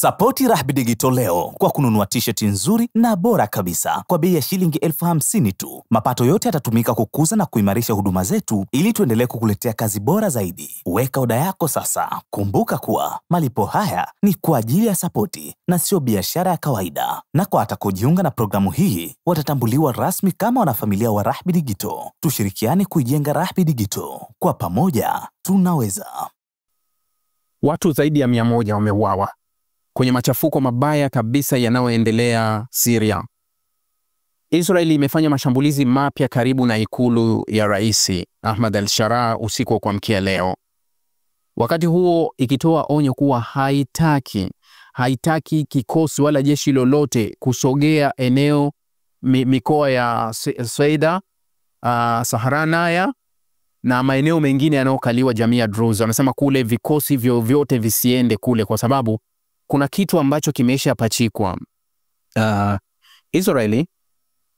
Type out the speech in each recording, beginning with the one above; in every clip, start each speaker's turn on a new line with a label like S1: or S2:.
S1: Sapoti Rahby Digital leo kwa kununua t-shirt nzuri na bora kabisa kwa bei ya shilingi 50,000 tu. Mapato yote yatatumika kukuza na kuimarisha huduma zetu ili tuendelee kukuletea kazi bora zaidi. Weka oda yako sasa. Kumbuka kuwa malipo haya ni kwa ajili ya sapoti na sio biashara ya kawaida. Na kwa atakaojiunga na programu hii watatambuliwa rasmi kama wanafamilia wa Rahby Digital. Tushirikiane kuijenga Rahby Digital. Kwa pamoja tunaweza.
S2: Watu zaidi ya 100 wameuawa kwenye machafuko mabaya kabisa yanayoendelea Syria. Israeli imefanya mashambulizi mapya karibu na ikulu ya Rais Ahmad al-Sharaa usiku wa kuamkia leo. Wakati huo ikitoa onyo kuwa haitaki kikosi wala jeshi lolote kusogea eneo mikoa ya Saida, Saharanaya na maeneo mengine yanayokaliwa jamii ya Druze. Wanasema kule vikosi vyote visiende kule kwa sababu kuna kitu ambacho kimeisha pachikwa. Israeli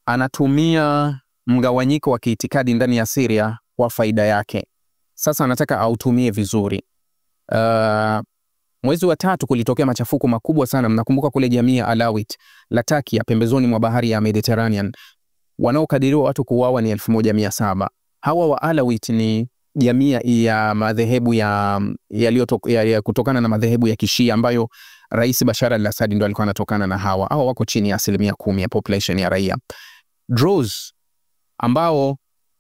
S2: anatumia mgawanyiko wa kiitikadi ndani ya Syria kwa faida yake. Sasa anataka autumie vizuri. Mwezi wa 3 kulitokea machafuko makubwa sana. Mnakumbuka kule jamii ya Alawit, Latakia, pembezoni mwa bahari ya Mediterranean. Wanaokadiriwa watu kuuawa ni 1700. Hawa wa Alawit ni jamii ya madhehebu kutokana na madhehebu ya Kishia ambayo Rais Bashar al-Assad ndio alikuwa anatokana na hawa. Hawa wako chini ya 10% ya population ya raia. Druze ambao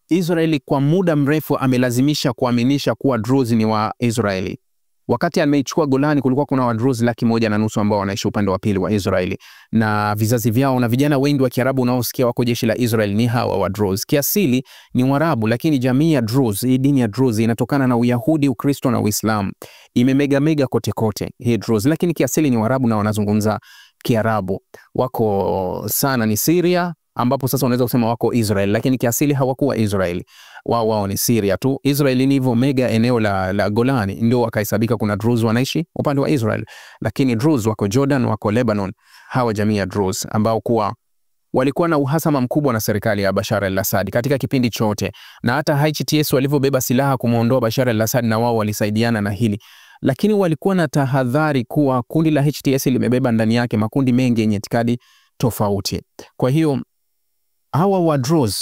S2: Israeli kwa muda mrefu amelazimisha kuaminisha kuwa Druze ni wa Israeli. Wakati ameichukua Golani kulikuwa kuna wa Druze 1.5 ambao wanaishi upande wa pili wa Israeli, na vizazi vyao na vijana wengi wa Kiarabu unaosikia wako jeshi la Israeli ni hawa wa Druze. Kiasili ni Waarabu, lakini jamii ya Druze, hii dini ya Druze inatokana na Uyahudi, Ukristo na Uislamu. Imemega kote hii Druze, lakini kiasili ni Waarabu na wanazungumza Kiarabu. Wako sana ni Syria, ambapo sasa unaweza kusema wako Israel, lakini kiasili hawakuwa Israeli. Wao ni Syria tu. Israeli ni hivyo mega eneo la Golani ndio wakaisabika kuna Druze wanaishi upande wa Israel, lakini Druze wako Jordan, wako Lebanon. Hawa jamii ya Druze ambao walikuwa na uhasama mkubwa na serikali ya Bashar al-Assad katika kipindi chote, na hata HTS walivyobeba silaha kumuondoa Bashar al-Assad na wao walisaidiana na hili, lakini walikuwa na tahadhari kuwa kundi la HTS limebeba ndani yake makundi mengi yenye itikadi tofauti. Kwa hiyo hawa wa Druze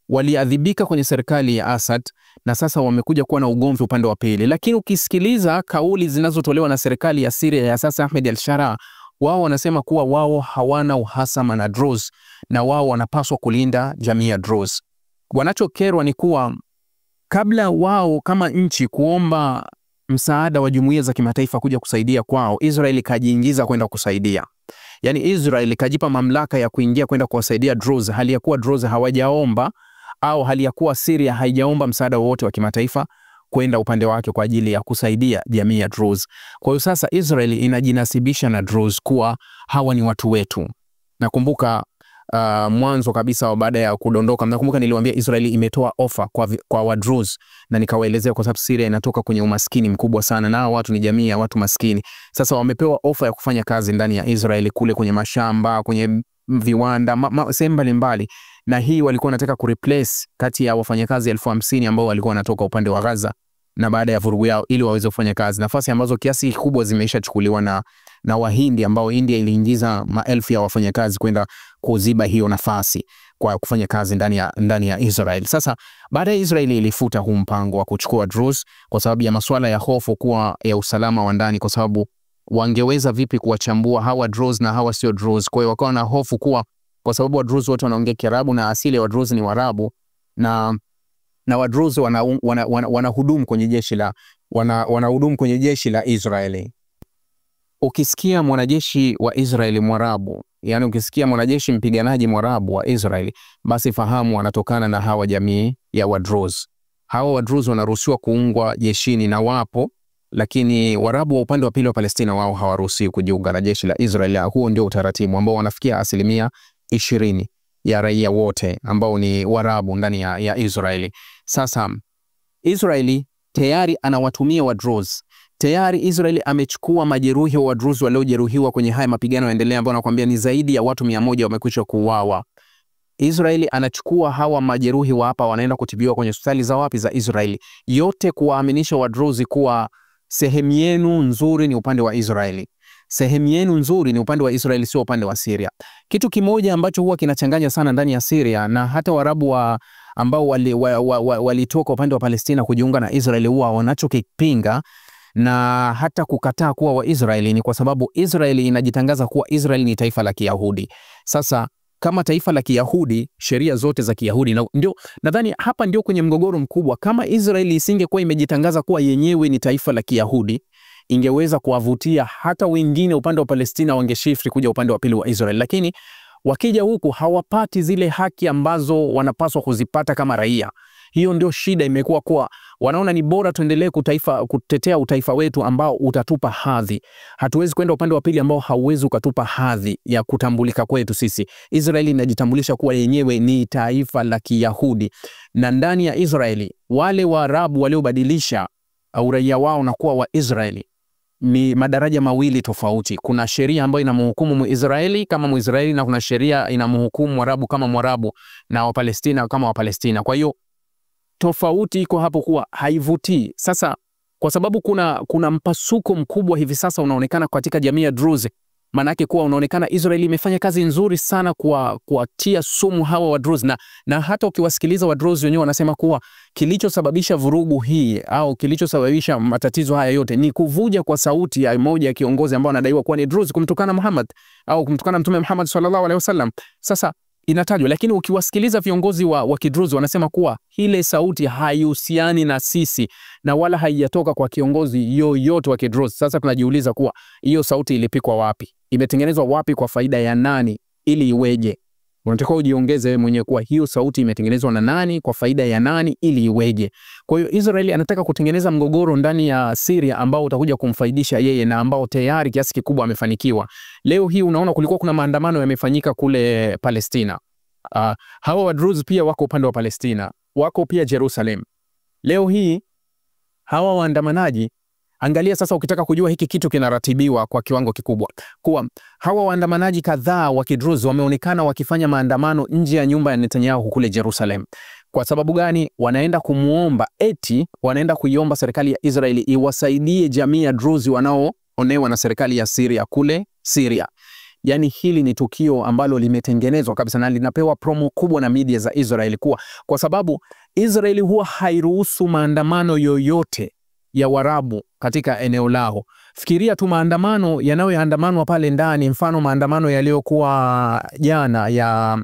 S2: waliadhibika kwenye serikali ya Assad na sasa wamekuja kuwa na ugomvi upande wa pili. Lakini ukisikiliza kauli zinazotolewa na serikali ya Syria ya sasa Ahmad al-Sharaa, wao wanasema kuwa wao hawana uhasama na Druze na wao wanapaswa kulinda jamii ya Druze. Wanachokerwa ni kuwa kabla wao kama nchi kuomba msaada wa jumuiya za kimataifa kuja kusaidia kwao, Israeli kajiingiza kwenda kusaidia. Yani Israeli kajipa mamlaka ya kuingia kwenda kuwasaidia Druze, hali ya kuwa Druze hawajaomba au hali ya kuwa Syria haijaomba msaada wote wa kimataifa kwenda upande wake kwa ajili ya kusaidia jamii ya Druze. Kwa hiyo sasa Israeli inajinasibisha na Druze kuwa hawa ni watu wetu. Nakumbuka mwanzo kabisa baada ya kudondoka, nakumbuka niliwaambia Israeli imetoa ofa kwa wa Druze na nikawaelezea kwa sababu Syria inatoka kwenye umaskini mkubwa sana na watu ni jamii ya watu maskini. Sasa wamepewa ofa ya kufanya kazi ndani ya Israeli kule kwenye mashamba, kwenye viwanda, sehemu mbalimbali, na hii walikuwa wanataka kureplace kati ya wafanyakazi 50,000 ambao walikuwa wanatoka upande wa Gaza na baada ya vurugu yao ili waweze kufanya kazi, nafasi ambazo kiasi kikubwa zimeishachukuliwa na Wahindi ambao India iliingiza maelfu ya wafanyakazi kwenda kuziba hiyo nafasi kwa kufanya kazi ndani ya Israel. Sasa baada ya Israeli ilifuta huu mpango wa kuchukua Druze kwa sababu ya masuala ya hofu kuwa ya usalama wa ndani, kwa sababu wangeweza vipi kuwachambua hawa Druze na hawa sio Druze. Kwa hiyo wakawa na hofu kuwa kwa sababu wa Druze wote wanaongea Kiarabu na asili ya wa Druze ni Waarabu na wa Druze wanahudumu kwenye jeshi la Israeli. Ukisikia mwanajeshi wa Israeli Mwarabu, yani ukisikia mwanajeshi mpiganaji Mwarabu wa Israeli, basi fahamu wanatokana na hawa jamii ya wa Druze. Hawa wa Druze wanaruhusiwa kuungwa jeshini na wapo, lakini Waarabu wa upande wa pili wa Palestina wao hawaruhusiwi kujiunga na jeshi la Israeli. Huo ndio utaratibu ambao wanafikia 20% ya raia wote ambao ni Waarabu ndani ya Israeli. Sasa Israeli tayari anawatumia wa Druze. Tayari Israeli amechukua majeruhi wa Druze waliojeruhiwa kwenye haya mapigano yaendelea ambao nakwambia ni zaidi ya watu 100 wamekwisha kuuawa. Israeli anachukua hawa majeruhi wa hapa wanaenda kutibiwa kwenye hospitali za wapi za Israeli, yote kuwaaminisha wa Druze kuwa sehemu yenu nzuri ni upande wa Israeli. sehemu yenu nzuri ni upande wa Israeli, sio upande wa Syria. Kitu kimoja ambacho huwa kinachanganya sana ndani ya Syria, na hata Waarabu ambao walitoka upande wa Palestina kujiunga na Israeli huwa wanachokipinga na hata kukataa kuwa wa Israeli, ni kwa sababu Israeli inajitangaza kuwa Israeli ni taifa la Kiyahudi. Sasa kama taifa la Kiyahudi, sheria zote za Kiyahudi, na ndio nadhani hapa ndio kwenye mgogoro mkubwa. Kama Israeli isingekuwa imejitangaza kuwa yenyewe ni taifa la Kiyahudi, ingeweza kuwavutia hata wengine upande wa Palestina, wangeshift kuja upande wa pili wa Israeli. Lakini wakija huku hawapati zile haki ambazo wanapaswa kuzipata kama raia. Hiyo ndio shida imekuwa, kwa wanaona ni bora tuendelee kutetea utaifa wetu ambao utatupa hadhi. Hatuwezi kwenda upande wa pili ambao hauwezi ukatupa hadhi ya kutambulika kwetu sisi. Israeli inajitambulisha kuwa yenyewe ni taifa la Kiyahudi, na ndani ya Israeli wale Waarabu waliobadilisha uraia wao na kuwa wa Israeli ni madaraja mawili tofauti. Kuna sheria ambayo inamhukumu Muisraeli kama Muisraeli, na kuna sheria inamhukumu Mwarabu kama Mwarabu, na Wapalestina kama Wapalestina. Kwa hiyo tofauti iko hapo kuwa haivutii. Sasa kwa sababu kuna mpasuko mkubwa hivi sasa unaonekana katika jamii ya Druze, manake kuwa unaonekana Israeli imefanya kazi nzuri sana kuatia sumu hawa wa Druze, na hata ukiwasikiliza wa Druze wenyewe wanasema kuwa kilichosababisha vurugu hii au kilichosababisha matatizo haya yote ni kuvuja kwa sauti ya moja ya kiongozi ambao anadaiwa kuwa ni Druze kumtukana Muhammad au kumtukana Mtume Muhammad sallallahu alaihi wasallam. Sasa inatajwa, lakini ukiwasikiliza viongozi wa Kidruzi wanasema kuwa ile sauti haihusiani na sisi na wala haijatoka kwa kiongozi yoyote wa Kidruzi. Sasa tunajiuliza kuwa hiyo sauti ilipikwa wapi? Imetengenezwa wapi? Kwa faida ya nani? Ili iweje? Unataka ujiongeze mwenyewe kuwa hiyo sauti imetengenezwa na nani, kwa faida ya nani, ili iweje? Kwa hiyo Israeli anataka kutengeneza mgogoro ndani ya Syria ambao utakuja kumfaidisha yeye, na ambao tayari kiasi kikubwa amefanikiwa. Leo hii unaona kulikuwa kuna maandamano yamefanyika kule Palestina. Hawa wa Druze pia wako upande wa Palestina, wako pia Jerusalem. Leo hii hawa waandamanaji, angalia sasa, ukitaka kujua hiki kitu kinaratibiwa kwa kiwango kikubwa, kuwa hawa waandamanaji kadhaa wa Kidruzi wameonekana wakifanya maandamano nje ya nyumba ya Netanyahu kule Jerusalem. Kwa sababu gani? Wanaenda kumuomba, wanaenda kuiomba serikali ya Israeli iwasaidie jamii ya Druzi wanaoonewa na serikali ya Syria kule Syria. Yani hili ni tukio ambalo limetengenezwa kabisa na linapewa promo kubwa na media za Israeli, kwa sababu Israeli huwa hairuhusu maandamano yoyote ya Waarabu katika eneo lao. Fikiria tu maandamano yanayoandamanwa pale ndani, mfano maandamano yaliyokuwa jana ya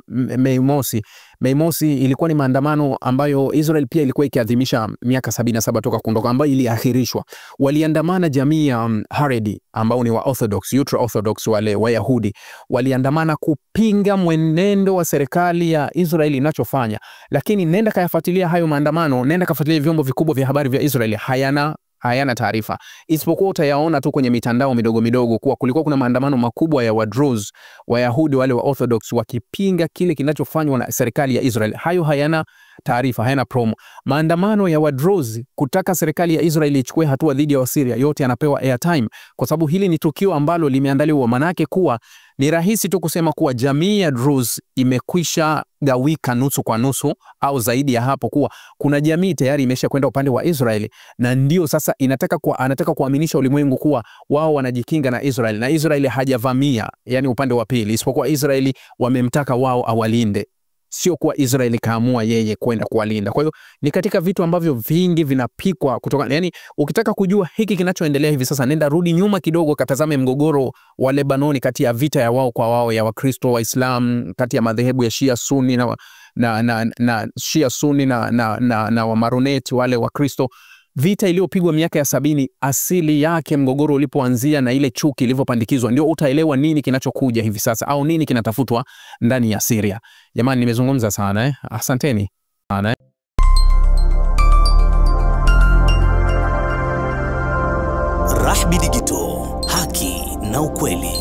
S2: Mei Mosi ilikuwa ni maandamano ambayo Israel pia ilikuwa ikiadhimisha miaka 77 toka kuondoka, ambayo iliahirishwa. Waliandamana jamii ya Haredi ambao ni wa Orthodox, ultra Orthodox, wale Wayahudi. Waliandamana kupinga mwenendo wa serikali ya Israel inachofanya. Lakini nenda kayafuatilia hayo maandamano, nenda kafuatilia vyombo vikubwa vya habari vya Israel, hayana taarifa, isipokuwa utayaona tu kwenye mitandao midogo midogo kuwa kulikuwa kuna maandamano makubwa ya Druze, Wayahudi wale wa Orthodox, wakipinga kile kinachofanywa na serikali ya Israel. Hayo hayana taarifa, hayana promo. Maandamano ya Druze kutaka serikali ya Israel ichukue hatua dhidi ya Syria, yote yanapewa airtime, kwa sababu hili ni tukio ambalo limeandaliwa. Manake kuwa ni rahisi tu kusema kuwa jamii ya Druze imekwisha gawika nusu kwa nusu au zaidi ya hapo, kuwa kuna jamii tayari imesha kwenda upande wa Israeli, na ndio sasa anataka kuaminisha ulimwengu kuwa wao wanajikinga na Israeli, na Israeli hajavamia yani upande wa pili, isipokuwa Israeli wamemtaka wao awalinde, sio kuwa Israeli kaamua yeye kwenda kuwalinda. Kwa hiyo ni katika vitu ambavyo vingi vinapikwa kutoka, yani ukitaka kujua hiki kinachoendelea hivi sasa, nenda rudi nyuma kidogo, katazame mgogoro wa Lebanoni kati ya vita ya wao kwa wao ya Wakristo Waislam, kati ya madhehebu ya Shia Sunni na Shia Sunni na Wamaroneti wale Wakristo. Vita iliyopigwa miaka ya 70, asili yake mgogoro ulipoanzia na ile chuki ilivyopandikizwa, ndio utaelewa nini kinachokuja hivi sasa au nini kinatafutwa ndani ya Syria. Jamani, nimezungumza sana Asanteni sana.
S1: Rahby Digital, haki na ukweli.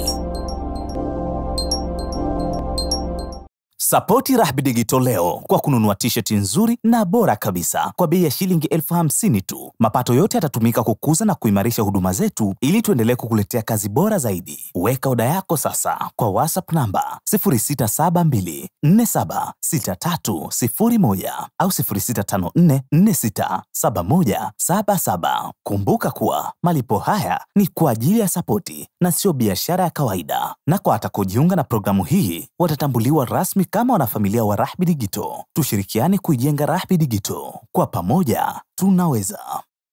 S1: Sapoti Rahby Digital leo kwa kununua t-shirt nzuri na bora kabisa kwa bei ya shilingi 50,000 tu. Mapato yote yatatumika kukuza na kuimarisha huduma zetu ili tuendelee kukuletea kazi bora zaidi. Weka oda yako sasa kwa WhatsApp namba 0672476301 au 0654467177. Kumbuka kuwa malipo haya ni kwa ajili ya sapoti na sio biashara ya kawaida. Na kwa atakaojiunga na programu hii watatambuliwa rasmi kama wanafamilia wa Rahby Digital. Tushirikiane kuijenga Rahby Digital. Kwa pamoja tunaweza.